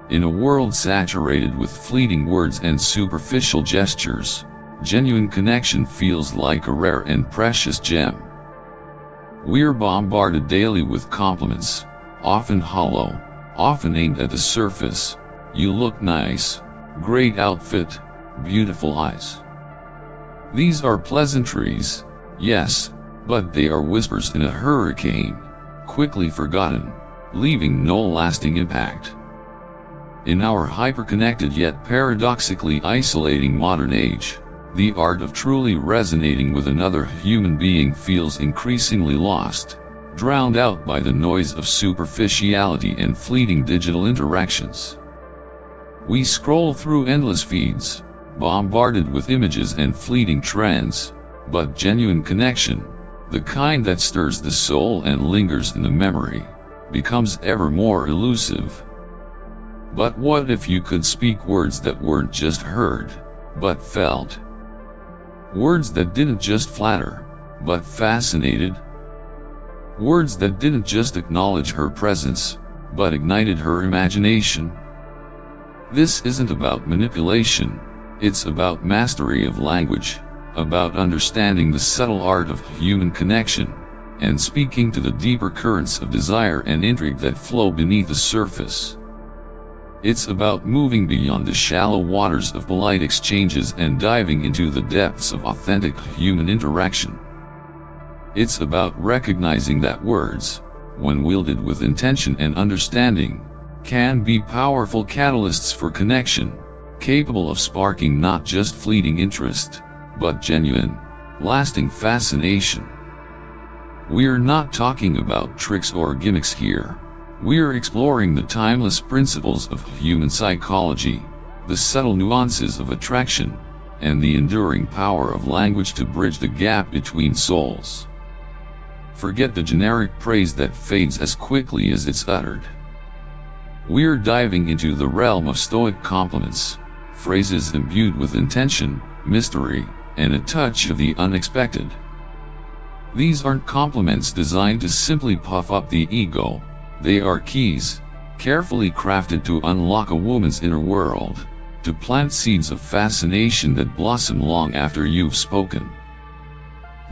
In a world saturated with fleeting words and superficial gestures, genuine connection feels like a rare and precious gem. We're bombarded daily with compliments, often hollow, often aimed at the surface. You look nice, great outfit, beautiful eyes. These are pleasantries, yes, but they are whispers in a hurricane, quickly forgotten, leaving no lasting impact. In our hyper-connected yet paradoxically isolating modern age, the art of truly resonating with another human being feels increasingly lost, drowned out by the noise of superficiality and fleeting digital interactions. We scroll through endless feeds, bombarded with images and fleeting trends, but genuine connection, the kind that stirs the soul and lingers in the memory, becomes ever more elusive. But what if you could speak words that weren't just heard, but felt? Words that didn't just flatter, but fascinated? Words that didn't just acknowledge her presence, but ignited her imagination? This isn't about manipulation, it's about mastery of language, about understanding the subtle art of human connection, and speaking to the deeper currents of desire and intrigue that flow beneath the surface. It's about moving beyond the shallow waters of polite exchanges and diving into the depths of authentic human interaction. It's about recognizing that words, when wielded with intention and understanding, can be powerful catalysts for connection, capable of sparking not just fleeting interest, but genuine, lasting fascination. We're not talking about tricks or gimmicks here. We're exploring the timeless principles of human psychology, the subtle nuances of attraction, and the enduring power of language to bridge the gap between souls. Forget the generic praise that fades as quickly as it's uttered. We're diving into the realm of Stoic compliments, phrases imbued with intention, mystery, and a touch of the unexpected. These aren't compliments designed to simply puff up the ego. They are keys, carefully crafted to unlock a woman's inner world, to plant seeds of fascination that blossom long after you've spoken.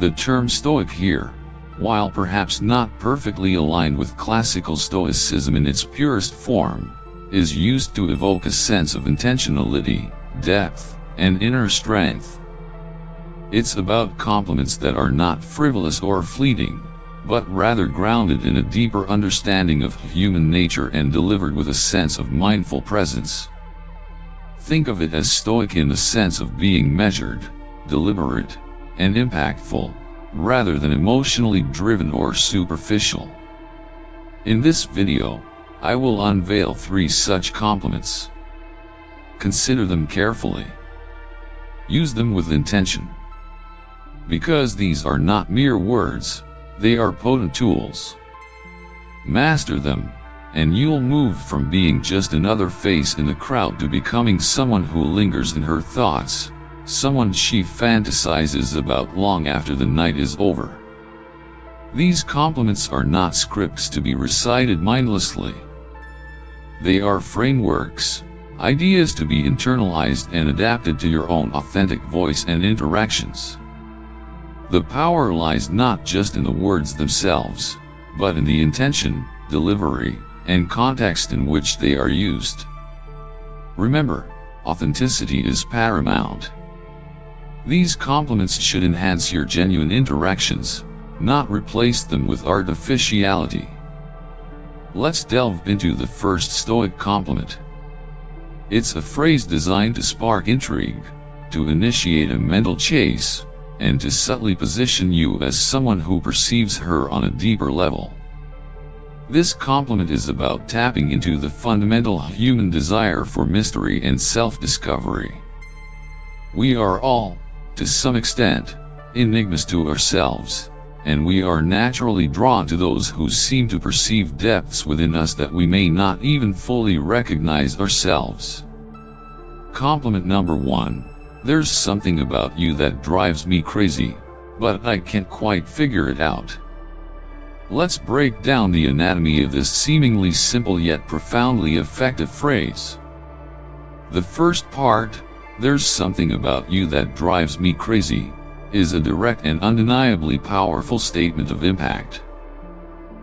The term Stoic here, while perhaps not perfectly aligned with classical Stoicism in its purest form, is used to evoke a sense of intentionality, depth, and inner strength. It's about compliments that are not frivolous or fleeting, but rather grounded in a deeper understanding of human nature and delivered with a sense of mindful presence. Think of it as Stoic in the sense of being measured, deliberate, and impactful, rather than emotionally driven or superficial. In this video, I will unveil 3 such compliments. Consider them carefully. Use them with intention. Because these are not mere words, they are potent tools. Master them, and you'll move from being just another face in the crowd to becoming someone who lingers in her thoughts, someone she fantasizes about long after the night is over. These compliments are not scripts to be recited mindlessly. They are frameworks, ideas to be internalized and adapted to your own authentic voice and interactions. The power lies not just in the words themselves, but in the intention, delivery, and context in which they are used. Remember, authenticity is paramount. These compliments should enhance your genuine interactions, not replace them with artificiality. Let's delve into the first Stoic compliment. It's a phrase designed to spark intrigue, to initiate a mental chase, and to subtly position you as someone who perceives her on a deeper level. This compliment is about tapping into the fundamental human desire for mystery and self-discovery. We are all, to some extent, enigmas to ourselves, and we are naturally drawn to those who seem to perceive depths within us that we may not even fully recognize ourselves. Compliment number 1. There's something about you that drives me crazy, but I can't quite figure it out. Let's break down the anatomy of this seemingly simple yet profoundly effective phrase. The first part, "There's something about you that drives me crazy," is a direct and undeniably powerful statement of impact.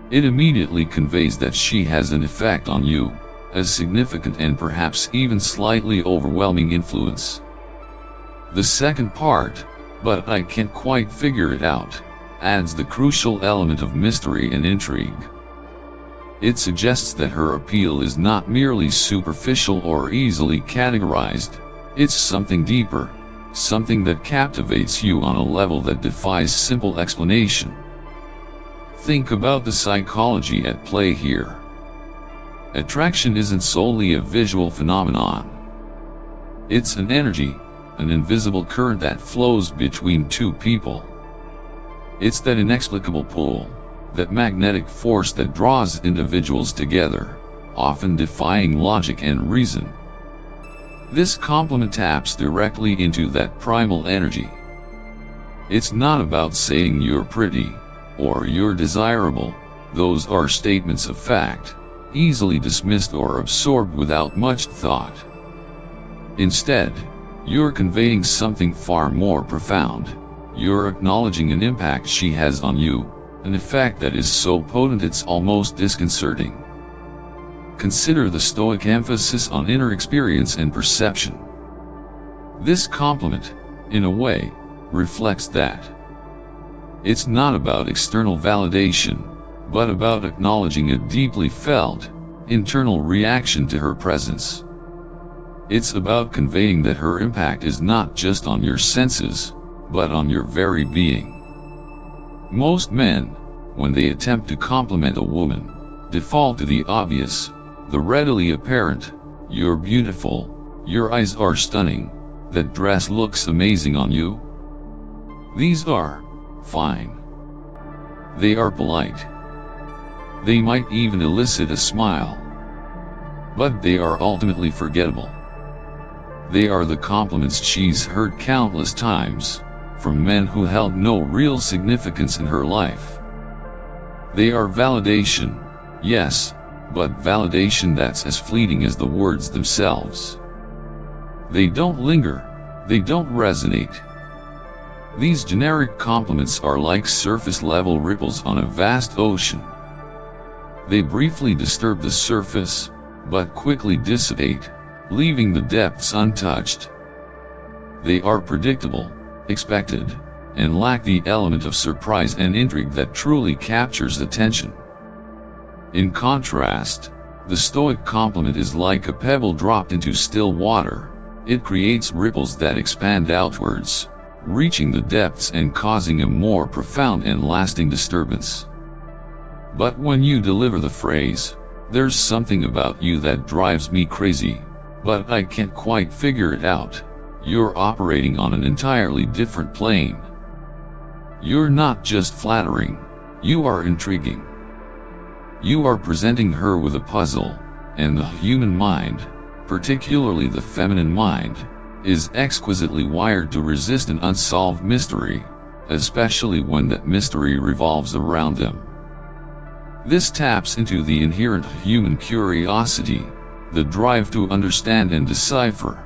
It immediately conveys that she has an effect on you, a significant and perhaps even slightly overwhelming influence. The second part, "But I can't quite figure it out," adds the crucial element of mystery and intrigue. It suggests that her appeal is not merely superficial or easily categorized, it's something deeper, something that captivates you on a level that defies simple explanation. Think about the psychology at play here. Attraction isn't solely a visual phenomenon. It's an energy, an invisible current that flows between two people. It's that inexplicable pull, that magnetic force that draws individuals together, often defying logic and reason. This compliment taps directly into that primal energy. It's not about saying you're pretty, or you're desirable. Those are statements of fact, easily dismissed or absorbed without much thought. Instead, you're conveying something far more profound. You're acknowledging an impact she has on you, an effect that is so potent it's almost disconcerting. Consider the Stoic emphasis on inner experience and perception. This compliment, in a way, reflects that. It's not about external validation, but about acknowledging a deeply felt, internal reaction to her presence. It's about conveying that her impact is not just on your senses, but on your very being. Most men, when they attempt to compliment a woman, default to the obvious, the readily apparent: "You're beautiful, your eyes are stunning, that dress looks amazing on you." These are fine. They are polite. They might even elicit a smile. But they are ultimately forgettable. They are the compliments she's heard countless times, from men who held no real significance in her life. They are validation, yes, but validation that's as fleeting as the words themselves. They don't linger, they don't resonate. These generic compliments are like surface-level ripples on a vast ocean. They briefly disturb the surface, but quickly dissipate, leaving the depths untouched. They are predictable, expected, and lack the element of surprise and intrigue that truly captures attention. In contrast, the Stoic compliment is like a pebble dropped into still water. It creates ripples that expand outwards, reaching the depths and causing a more profound and lasting disturbance. But when you deliver the phrase, "There's something about you that drives me crazy, but I can't quite figure it out," you're operating on an entirely different plane. You're not just flattering, you are intriguing. You are presenting her with a puzzle, and the human mind, particularly the feminine mind, is exquisitely wired to resist an unsolved mystery, especially when that mystery revolves around them. This taps into the inherent human curiosity, the drive to understand and decipher.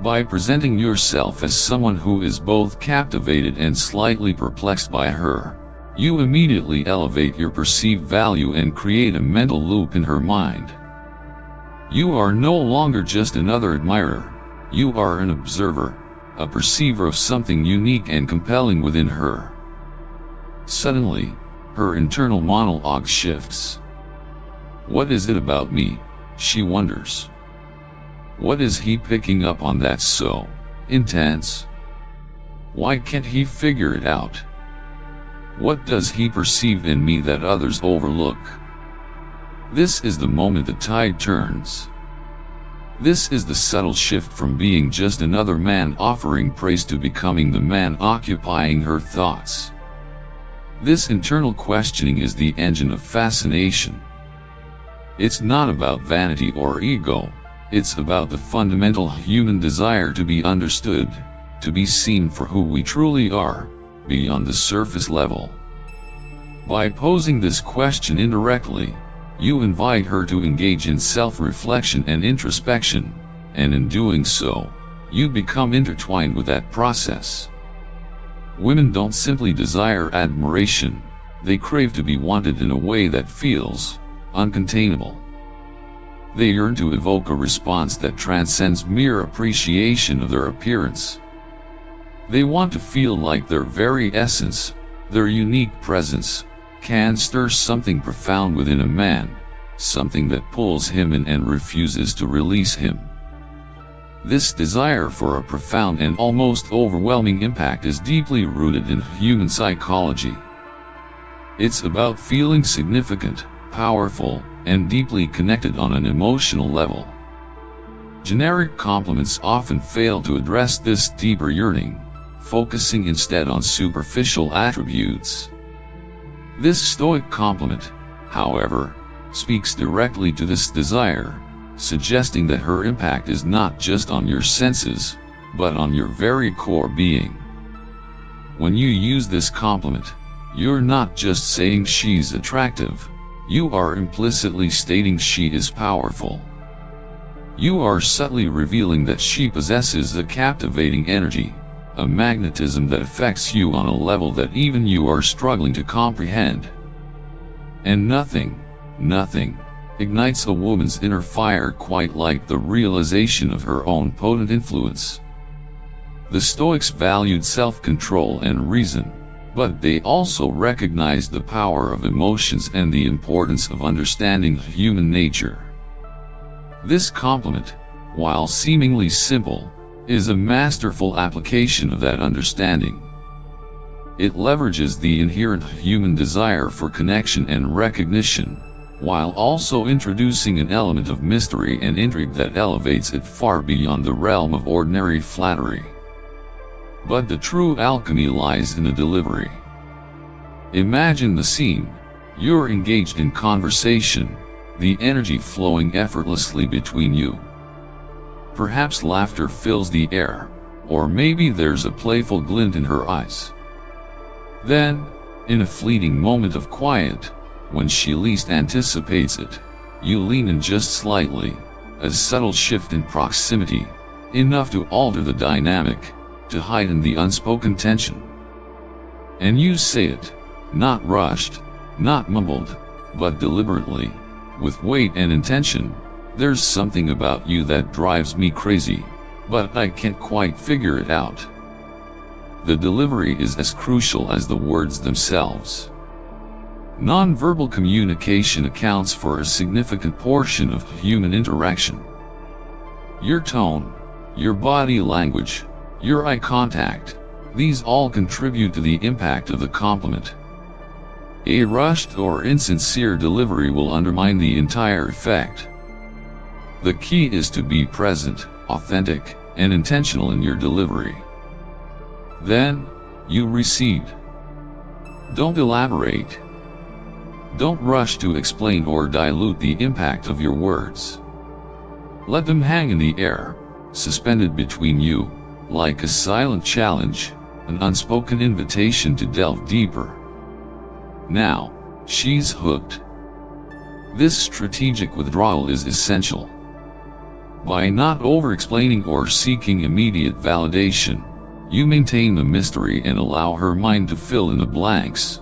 By presenting yourself as someone who is both captivated and slightly perplexed by her, you immediately elevate your perceived value and create a mental loop in her mind. You are no longer just another admirer, you are an observer, a perceiver of something unique and compelling within her. Suddenly, her internal monologue shifts. What is it about me, she wonders. What is he picking up on that's so intense? Why can't he figure it out? What does he perceive in me that others overlook? This is the moment the tide turns. This is the subtle shift from being just another man offering praise to becoming the man occupying her thoughts. This internal questioning is the engine of fascination. It's not about vanity or ego, it's about the fundamental human desire to be understood, to be seen for who we truly are, beyond the surface level. By posing this question indirectly, you invite her to engage in self-reflection and introspection, and in doing so, you become intertwined with that process. Women don't simply desire admiration, they crave to be wanted in a way that feels uncontainable. They yearn to evoke a response that transcends mere appreciation of their appearance. They want to feel like their very essence, their unique presence, can stir something profound within a man, something that pulls him in and refuses to release him. This desire for a profound and almost overwhelming impact is deeply rooted in human psychology. It's about feeling significant, powerful, and deeply connected on an emotional level. Generic compliments often fail to address this deeper yearning, focusing instead on superficial attributes. This Stoic compliment, however, speaks directly to this desire, suggesting that her impact is not just on your senses, but on your very core being. When you use this compliment, you're not just saying she's attractive, you are implicitly stating she is powerful. You are subtly revealing that she possesses a captivating energy, a magnetism that affects you on a level that even you are struggling to comprehend. And nothing ignites a woman's inner fire quite like the realization of her own potent influence. The Stoics valued self-control and reason, but they also recognized the power of emotions and the importance of understanding human nature. This compliment, while seemingly simple, is a masterful application of that understanding. It leverages the inherent human desire for connection and recognition, while also introducing an element of mystery and intrigue that elevates it far beyond the realm of ordinary flattery. But the true alchemy lies in the delivery. Imagine the scene. You're engaged in conversation, the energy flowing effortlessly between you. Perhaps laughter fills the air, or maybe there's a playful glint in her eyes. Then, in a fleeting moment of quiet, when she least anticipates it, you lean in just slightly, a subtle shift in proximity, enough to alter the dynamic, to heighten the unspoken tension. And you say it, not rushed, not mumbled, but deliberately, with weight and intention. There's something about you that drives me crazy, but I can't quite figure it out. The delivery is as crucial as the words themselves. Nonverbal communication accounts for a significant portion of human interaction. Your tone, your body language, your eye contact, these all contribute to the impact of the compliment. A rushed or insincere delivery will undermine the entire effect. The key is to be present, authentic, and intentional in your delivery. Then, you recede. Don't elaborate. Don't rush to explain or dilute the impact of your words. Let them hang in the air, suspended between you, like a silent challenge, an unspoken invitation to delve deeper. Now, she's hooked. This strategic withdrawal is essential. By not over-explaining or seeking immediate validation, you maintain the mystery and allow her mind to fill in the blanks.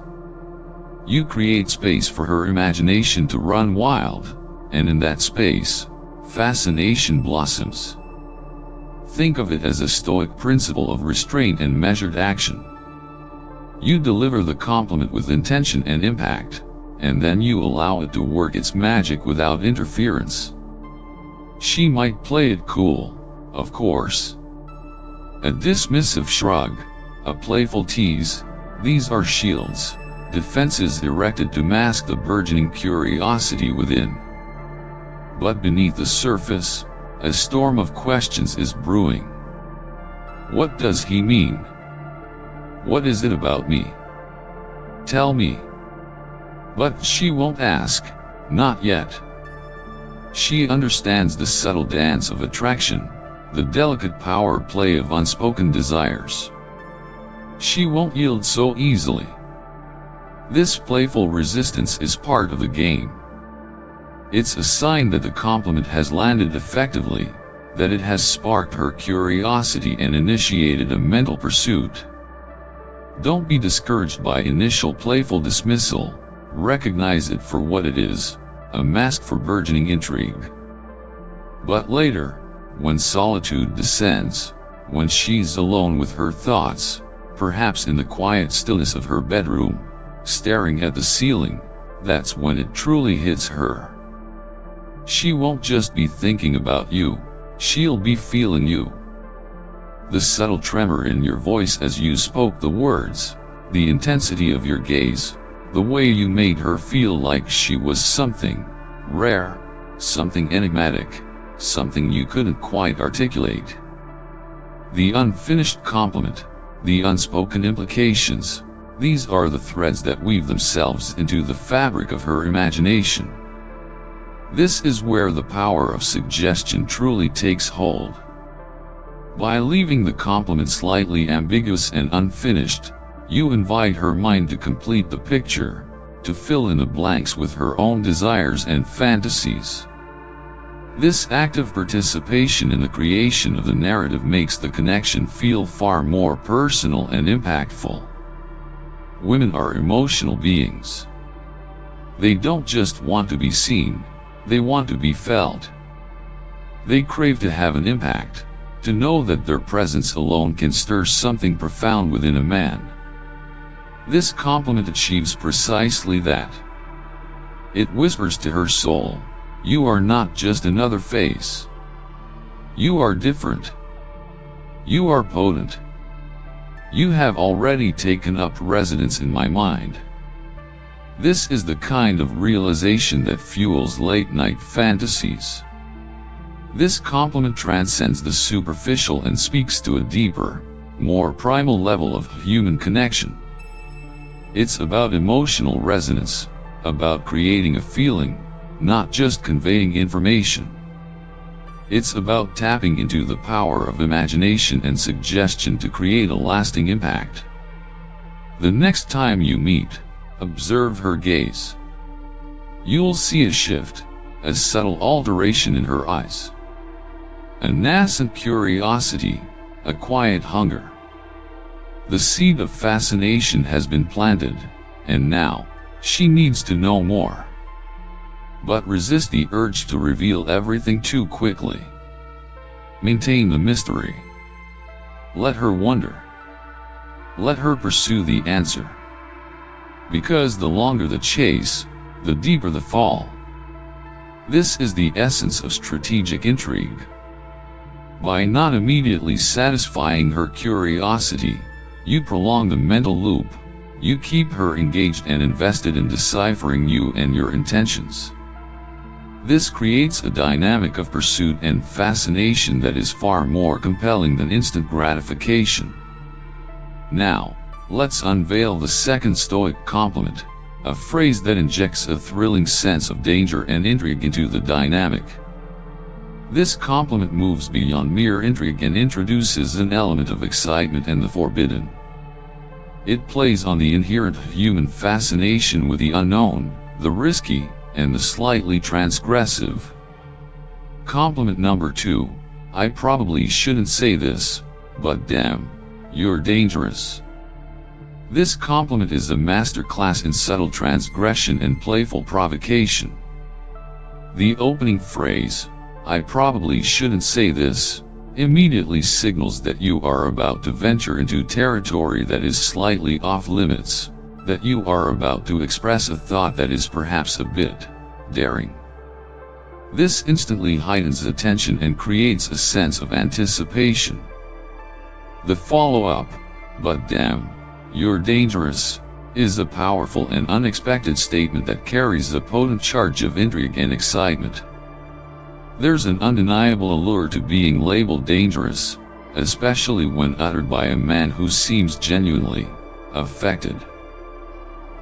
You create space for her imagination to run wild, and in that space, fascination blossoms. Think of it as a Stoic principle of restraint and measured action. You deliver the compliment with intention and impact, and then you allow it to work its magic without interference. She might play it cool, of course. A dismissive shrug, a playful tease, these are shields, defenses erected to mask the burgeoning curiosity within. But beneath the surface, a storm of questions is brewing. What does he mean? What is it about me? Tell me. But she won't ask, not yet. She understands the subtle dance of attraction, the delicate power play of unspoken desires. She won't yield so easily. This playful resistance is part of the game. It's a sign that the compliment has landed effectively, that it has sparked her curiosity and initiated a mental pursuit. Don't be discouraged by initial playful dismissal. Recognize it for what it is, a mask for burgeoning intrigue. But later, when solitude descends, when she's alone with her thoughts, perhaps in the quiet stillness of her bedroom, staring at the ceiling, that's when it truly hits her. She won't just be thinking about you, she'll be feeling you. The subtle tremor in your voice as you spoke the words, the intensity of your gaze, the way you made her feel like she was something rare, something enigmatic, something you couldn't quite articulate. The unfinished compliment, the unspoken implications, these are the threads that weave themselves into the fabric of her imagination. This is where the power of suggestion truly takes hold. By leaving the compliment slightly ambiguous and unfinished, you invite her mind to complete the picture, to fill in the blanks with her own desires and fantasies. This active participation in the creation of the narrative makes the connection feel far more personal and impactful. Women are emotional beings. They don't just want to be seen, they want to be felt. They crave to have an impact, to know that their presence alone can stir something profound within a man. This compliment achieves precisely that. It whispers to her soul, you are not just another face. You are different. You are potent. You have already taken up residence in my mind. This is the kind of realization that fuels late-night fantasies. This compliment transcends the superficial and speaks to a deeper, more primal level of human connection. It's about emotional resonance, about creating a feeling, not just conveying information. It's about tapping into the power of imagination and suggestion to create a lasting impact. The next time you meet, observe her gaze. You'll see a shift, a subtle alteration in her eyes. A nascent curiosity, a quiet hunger. The seed of fascination has been planted, and now, she needs to know more. But resist the urge to reveal everything too quickly. Maintain the mystery. Let her wonder. Let her pursue the answer. Because the longer the chase, the deeper the fall. This is the essence of strategic intrigue. By not immediately satisfying her curiosity, you prolong the mental loop, you keep her engaged and invested in deciphering you and your intentions. This creates a dynamic of pursuit and fascination that is far more compelling than instant gratification. Now, let's unveil the second Stoic compliment, a phrase that injects a thrilling sense of danger and intrigue into the dynamic. This compliment moves beyond mere intrigue and introduces an element of excitement and the forbidden. It plays on the inherent human fascination with the unknown, the risky, and the slightly transgressive. Compliment number 2, I probably shouldn't say this, but damn, you're dangerous. This compliment is a masterclass in subtle transgression and playful provocation. The opening phrase, I probably shouldn't say this, immediately signals that you are about to venture into territory that is slightly off limits, that you are about to express a thought that is perhaps a bit daring. This instantly heightens attention and creates a sense of anticipation. The follow-up, but damn, you're dangerous, is a powerful and unexpected statement that carries a potent charge of intrigue and excitement. There's an undeniable allure to being labeled dangerous, especially when uttered by a man who seems genuinely affected.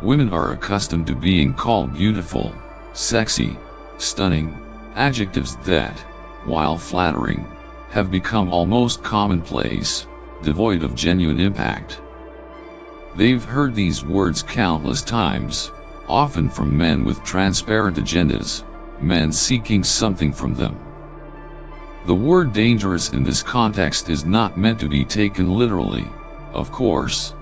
Women are accustomed to being called beautiful, sexy, stunning, adjectives that, while flattering, have become almost commonplace, devoid of genuine impact. They've heard these words countless times, often from men with transparent agendas, men seeking something from them. The word dangerous in this context is not meant to be taken literally, of course.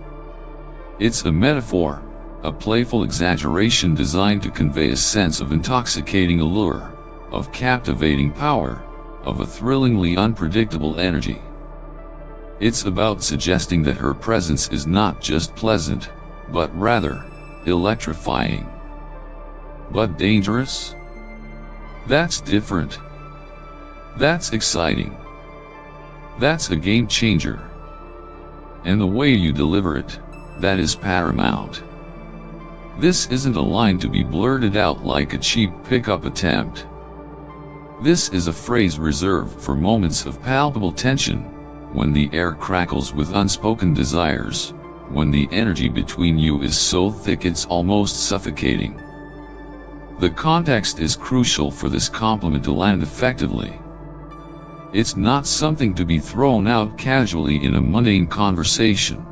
It's a metaphor, a playful exaggeration designed to convey a sense of intoxicating allure, of captivating power, of a thrillingly unpredictable energy. It's about suggesting that her presence is not just pleasant, but rather electrifying. But dangerous? That's different. That's exciting. That's a game changer. And the way you deliver it, that is paramount. This isn't a line to be blurted out like a cheap pickup attempt. This is a phrase reserved for moments of palpable tension, when the air crackles with unspoken desires, when the energy between you is so thick it's almost suffocating. The context is crucial for this compliment to land effectively. It's not something to be thrown out casually in a mundane conversation.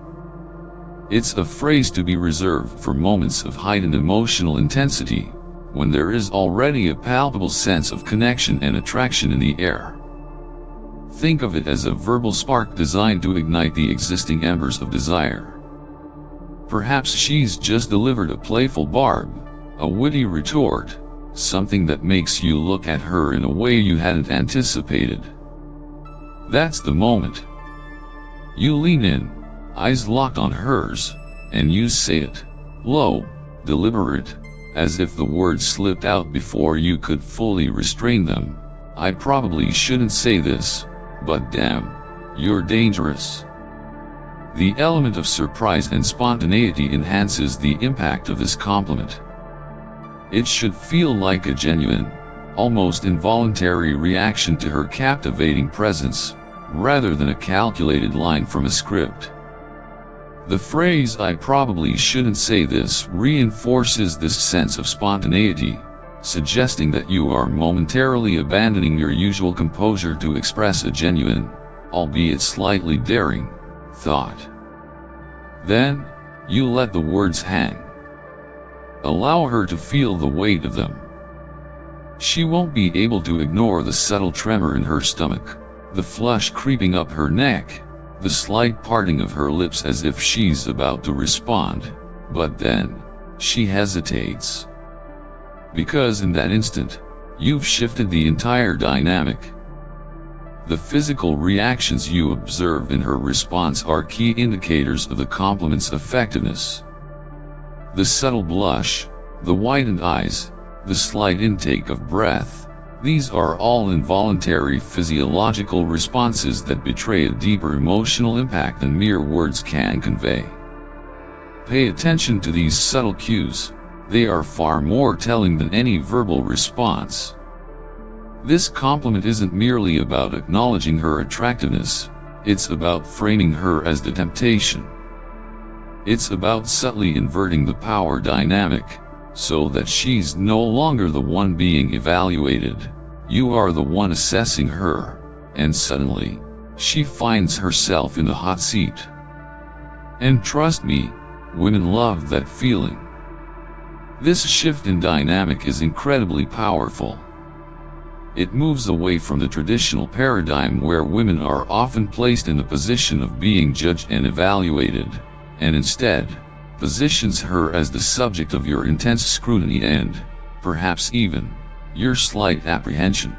It's a phrase to be reserved for moments of heightened emotional intensity, when there is already a palpable sense of connection and attraction in the air. Think of it as a verbal spark designed to ignite the existing embers of desire. Perhaps she's just delivered a playful barb, a witty retort, something that makes you look at her in a way you hadn't anticipated. That's the moment. You lean in, eyes locked on hers, and you say it, low, deliberate, as if the words slipped out before you could fully restrain them. I probably shouldn't say this, but damn, you're dangerous. The element of surprise and spontaneity enhances the impact of this compliment. It should feel like a genuine, almost involuntary reaction to her captivating presence, rather than a calculated line from a script. The phrase "I probably shouldn't say this" reinforces this sense of spontaneity, suggesting that you are momentarily abandoning your usual composure to express a genuine, albeit slightly daring, thought. Then, you let the words hang. Allow her to feel the weight of them. She won't be able to ignore the subtle tremor in her stomach, the flush creeping up her neck, the slight parting of her lips as if she's about to respond, but then, she hesitates. Because in that instant, you've shifted the entire dynamic. The physical reactions you observe in her response are key indicators of the compliment's effectiveness. The subtle blush, the widened eyes, the slight intake of breath, these are all involuntary physiological responses that betray a deeper emotional impact than mere words can convey. Pay attention to these subtle cues, they are far more telling than any verbal response. This compliment isn't merely about acknowledging her attractiveness, it's about framing her as the temptation. It's about subtly inverting the power dynamic, so that she's no longer the one being evaluated, you are the one assessing her, and suddenly, she finds herself in the hot seat. And trust me, women love that feeling. This shift in dynamic is incredibly powerful. It moves away from the traditional paradigm where women are often placed in the position of being judged and evaluated, and instead, positions her as the subject of your intense scrutiny and, perhaps even, your slight apprehension.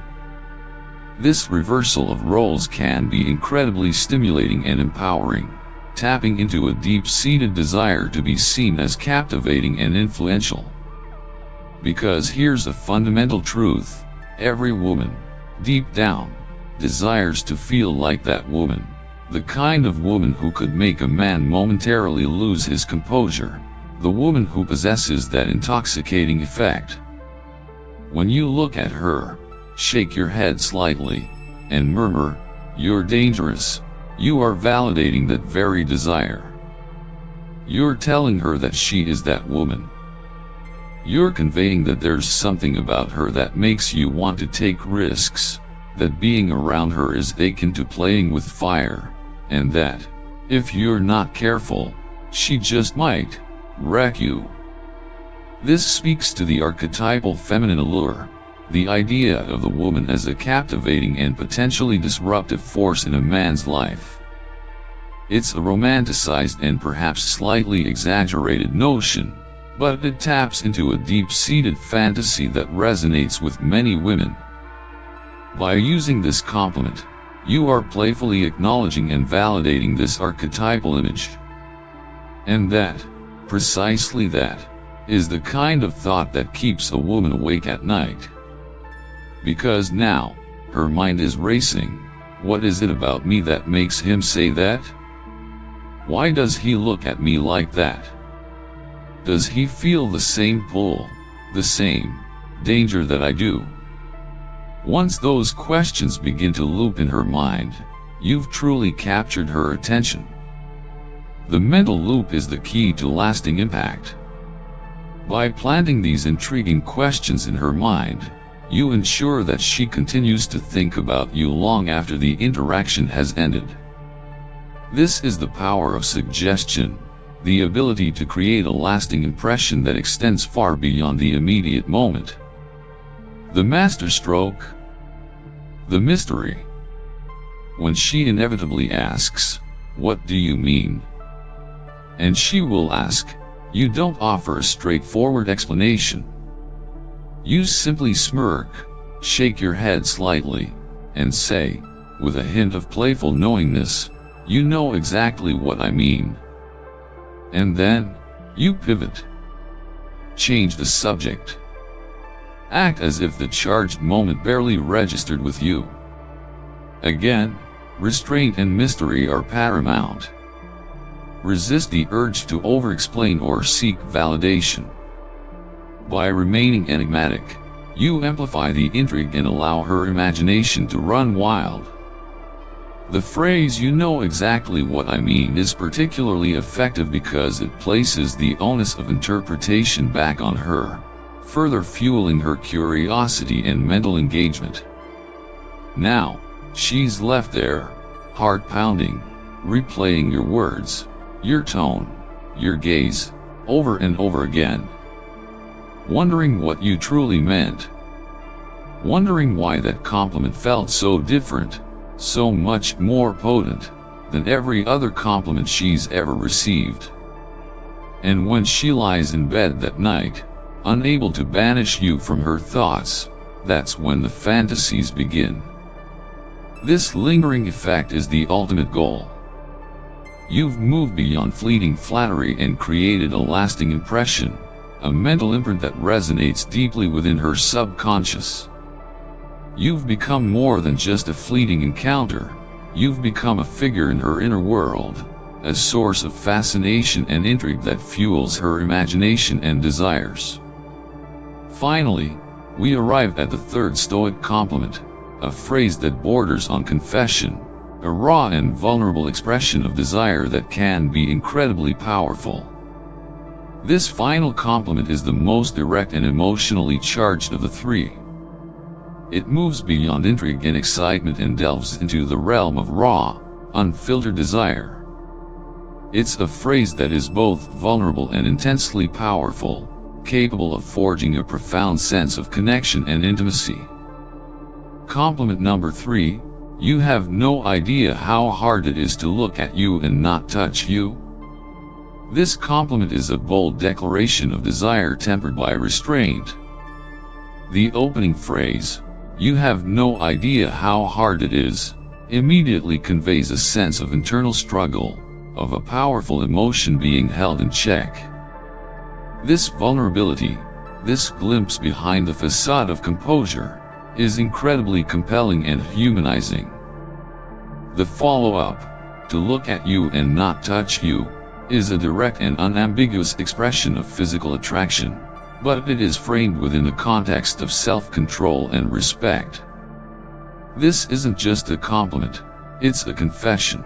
This reversal of roles can be incredibly stimulating and empowering, tapping into a deep-seated desire to be seen as captivating and influential. Because here's a fundamental truth, every woman, deep down, desires to feel like that woman, the kind of woman who could make a man momentarily lose his composure, the woman who possesses that intoxicating effect. When you look at her, shake your head slightly, and murmur, "You're dangerous," you are validating that very desire. You're telling her that she is that woman. You're conveying that there's something about her that makes you want to take risks, that being around her is akin to playing with fire, and that, if you're not careful, She just might wreck you. This speaks to the archetypal feminine allure, the idea of the woman as a captivating and potentially disruptive force in a man's life. It's a romanticized and perhaps slightly exaggerated notion, but it taps into a deep-seated fantasy that resonates with many women. By using this compliment, you are playfully acknowledging and validating this archetypal image. And that, precisely that, is the kind of thought that keeps a woman awake at night. Because now, her mind is racing. What is it about me that makes him say that? Why does he look at me like that? Does he feel the same pull, the same danger that I do? Once those questions begin to loop in her mind, you've truly captured her attention. The mental loop is the key to lasting impact. By planting these intriguing questions in her mind, you ensure that she continues to think about you long after the interaction has ended. This is the power of suggestion, the ability to create a lasting impression that extends far beyond the immediate moment. The masterstroke. The mystery. When she inevitably asks, "What do you mean?" And she will ask, you don't offer a straightforward explanation. You simply smirk, shake your head slightly, and say, with a hint of playful knowingness, "You know exactly what I mean." And then, you pivot. Change the subject. Act as if the charged moment barely registered with you. Again, restraint and mystery are paramount. Resist the urge to over-explain or seek validation. By remaining enigmatic, you amplify the intrigue and allow her imagination to run wild. The phrase "you know exactly what I mean" is particularly effective because it places the onus of interpretation back on her, further fueling her curiosity and mental engagement. Now, she's left there, heart pounding, replaying your words, your tone, your gaze, over and over again. Wondering what you truly meant. Wondering why that compliment felt so different, so much more potent, than every other compliment she's ever received. And when she lies in bed that night, unable to banish you from her thoughts, that's when the fantasies begin. This lingering effect is the ultimate goal. You've moved beyond fleeting flattery and created a lasting impression, a mental imprint that resonates deeply within her subconscious. You've become more than just a fleeting encounter, you've become a figure in her inner world, a source of fascination and intrigue that fuels her imagination and desires. Finally, we arrive at the third Stoic compliment, a phrase that borders on confession, a raw and vulnerable expression of desire that can be incredibly powerful. This final compliment is the most direct and emotionally charged of the three. It moves beyond intrigue and excitement and delves into the realm of raw, unfiltered desire. It's a phrase that is both vulnerable and intensely powerful, capable of forging a profound sense of connection and intimacy. Compliment number 3, you have no idea how hard it is to look at you and not touch you. This compliment is a bold declaration of desire tempered by restraint. The opening phrase, "You have no idea how hard it is," immediately conveys a sense of internal struggle, of a powerful emotion being held in check. This vulnerability, this glimpse behind the facade of composure, is incredibly compelling and humanizing. The follow-up, "to look at you and not touch you," is a direct and unambiguous expression of physical attraction, but it is framed within the context of self-control and respect. This isn't just a compliment, it's a confession.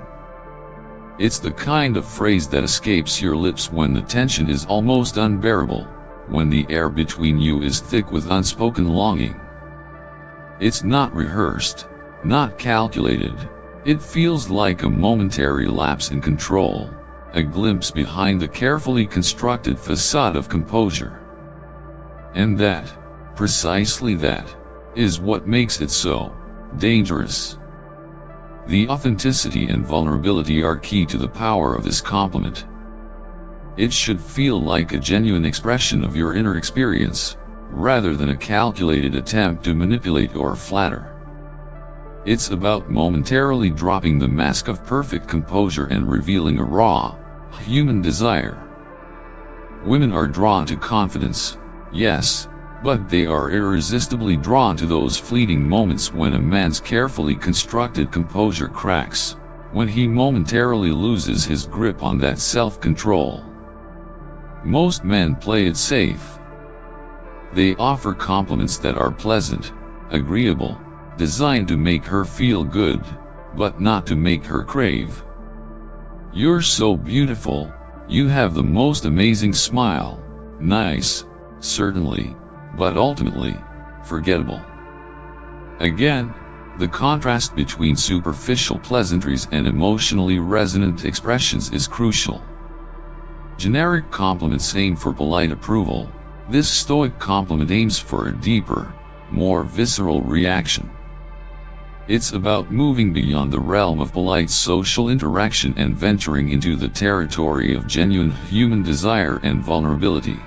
It's the kind of phrase that escapes your lips when the tension is almost unbearable, when the air between you is thick with unspoken longing. It's not rehearsed, not calculated. It feels like a momentary lapse in control, a glimpse behind the carefully constructed facade of composure. And that, precisely that, is what makes it so dangerous. The authenticity and vulnerability are key to the power of this compliment. It should feel like a genuine expression of your inner experience, rather than a calculated attempt to manipulate or flatter. It's about momentarily dropping the mask of perfect composure and revealing a raw, human desire. Women are drawn to confidence, yes, but they are irresistibly drawn to those fleeting moments when a man's carefully constructed composure cracks, when he momentarily loses his grip on that self-control. Most men play it safe. They offer compliments that are pleasant, agreeable, designed to make her feel good, but not to make her crave. You're so beautiful, you have the most amazing smile, nice, certainly, but ultimately, forgettable. Again, the contrast between superficial pleasantries and emotionally resonant expressions is crucial. Generic compliments aim for polite approval. This Stoic compliment aims for a deeper, more visceral reaction. It's about moving beyond the realm of polite social interaction and venturing into the territory of genuine human desire and vulnerability.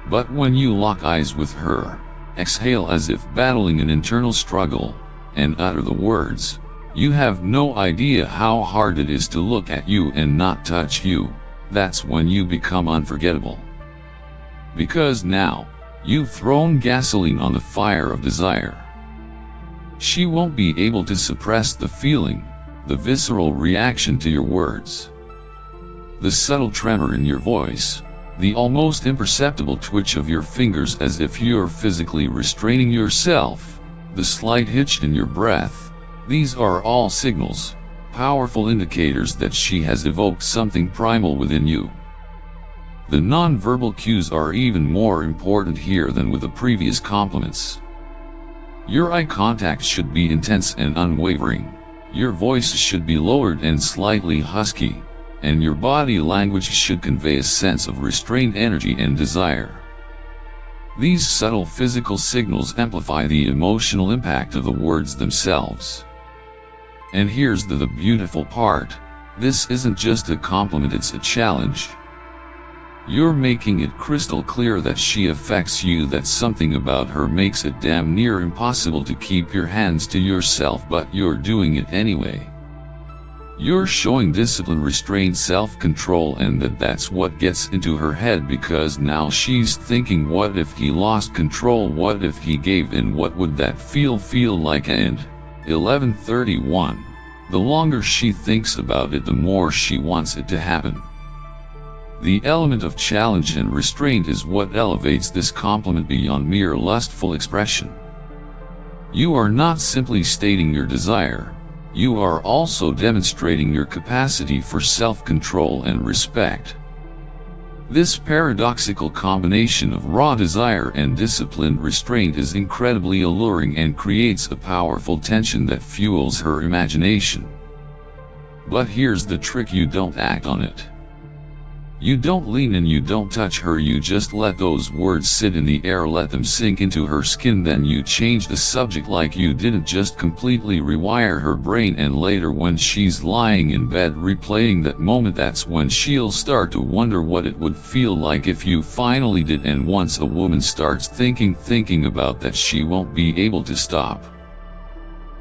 But when you lock eyes with her, exhale as if battling an internal struggle, and utter the words, "You have no idea how hard it is to look at you and not touch you," that's when you become unforgettable. Because now, you've thrown gasoline on the fire of desire. She won't be able to suppress the feeling, the visceral reaction to your words. The subtle tremor in your voice, the almost imperceptible twitch of your fingers as if you're physically restraining yourself, the slight hitch in your breath, these are all signals, powerful indicators that she has evoked something primal within you. The non-verbal cues are even more important here than with the previous compliments. Your eye contact should be intense and unwavering, your voice should be lowered and slightly husky, and your body language should convey a sense of restrained energy and desire. These subtle physical signals amplify the emotional impact of the words themselves. And here's the beautiful part, this isn't just a compliment, it's a challenge. You're making it crystal clear that she affects you, that something about her makes it damn near impossible to keep your hands to yourself, but you're doing it anyway. You're showing discipline, restrained self-control, and that's what gets into her head, because now she's thinking, what if he lost control, what if he gave in, what would that feel like? And 11:31. The longer she thinks about it, the more she wants it to happen. The element of challenge and restraint is what elevates this compliment beyond mere lustful expression. You are not simply stating your desire, you are also demonstrating your capacity for self-control and respect. This paradoxical combination of raw desire and disciplined restraint is incredibly alluring and creates a powerful tension that fuels her imagination. But here's the trick, you don't act on it. You don't lean in, you don't touch her, you just let those words sit in the air, let them sink into her skin, then you change the subject like you didn't just completely rewire her brain, and later when she's lying in bed replaying that moment, that's when she'll start to wonder what it would feel like if you finally did. And once a woman starts thinking about that, she won't be able to stop.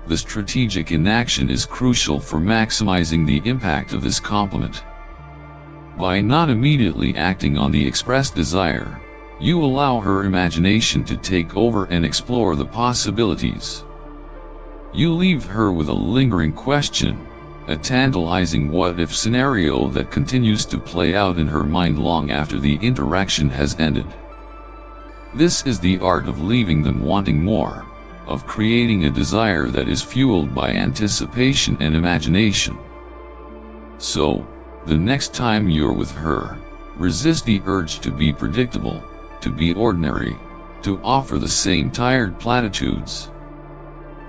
The strategic inaction is crucial for maximizing the impact of this compliment. By not immediately acting on the expressed desire, you allow her imagination to take over and explore the possibilities. You leave her with a lingering question, a tantalizing what-if scenario that continues to play out in her mind long after the interaction has ended. This is the art of leaving them wanting more, of creating a desire that is fueled by anticipation and imagination. So, the next time you're with her, resist the urge to be predictable, to be ordinary, to offer the same tired platitudes.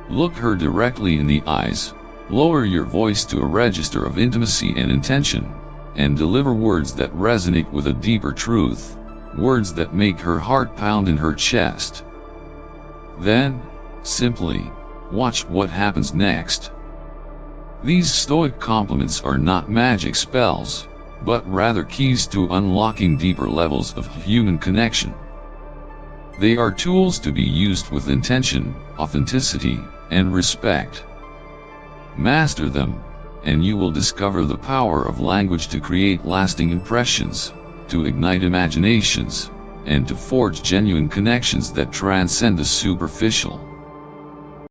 Look her directly in the eyes, lower your voice to a register of intimacy and intention, and deliver words that resonate with a deeper truth, words that make her heart pound in her chest. Then, simply, watch what happens next. These Stoic compliments are not magic spells, but rather keys to unlocking deeper levels of human connection. They are tools to be used with intention, authenticity, and respect. Master them, and you will discover the power of language to create lasting impressions, to ignite imaginations, and to forge genuine connections that transcend the superficial.